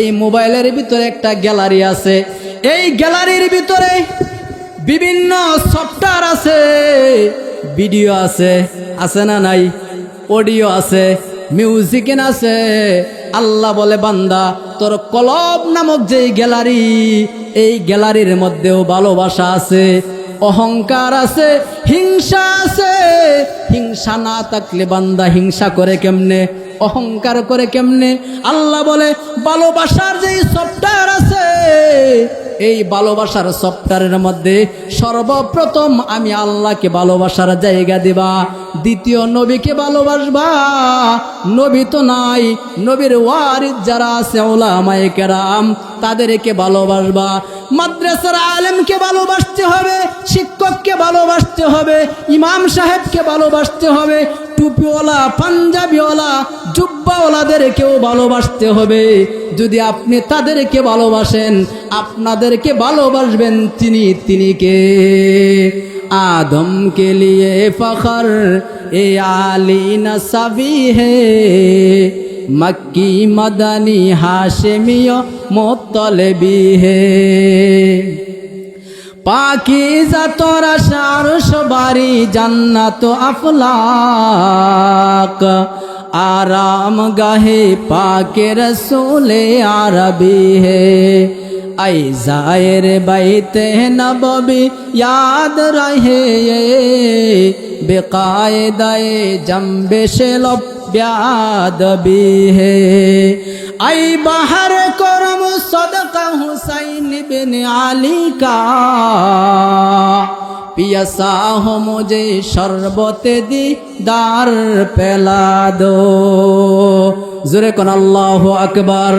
এই মোবাইলের ভিতরে একটা গ্যালারি আছে। এই গ্যালারির ভিতরে বিভিন্ন সফটওয়্যার আছে, ভিডিও আছে, আছে না নাই? অডিও আছে, মিউজিক আছে। আল্লাহ বলে, বান্দা তোর কলব নামক যে গ্যালারি, এই গ্যালারির মধ্যেও ভালোবাসা আছে, অহংকার আছে, হিংসা আছে। হিংসা না থাকলে বান্দা হিংসা করে কেমনে, অহংকার করে কেমনে? আল্লাহ বলে, ভালোবাসার যে সফটওয়্যার আছে, এই ভালোবাসার সফটওয়্যারের মধ্যে সর্বপ্রথম আমি আল্লাহকে ভালোবাসার জায়গা দিবা, দ্বিতীয় নবীকে ভালোবাসবা। নবী তো নাই, নবীর ওয়ারিস যারা আছে উলামায়ে কেরাম, তাদেরকে ভালোবাসবা। মাদ্রাসার আলেমকে ভালোবাসতে হবে, শিক্ষককে ভালোবাসতে হবে, ইমাম সাহেবকে ভালোবাসতে হবে, টুপিওয়ালা, পাঞ্জাবিওয়ালা, জুব্বাওয়ালাদেরকেও ভালোবাসতে হবে। যদি আপনি তাদেরকে ভালোবাসেন, আপনাদেরকে ভালোবাসবেন তিনি কে? आदम के लिए फखर ए आली नसबी है, मक्की मदनी हाशिमियो मुत्तलबी है। पाकीज़ा तोरा शारश बारी जन्नत अफलाक, आराम गाहे पाके रसूले अरबी है। ऐ ज़ाहिर बैते नबवी याद रहे, बेकायदाए जंबिश लब ब्याद भी है। ऐ बाहर करम सदका हुसैन बिन अली का, पियासा हो मुझे शरबत दीदार पिला दो। ज़ुरे कन अल्लाहु अकबर।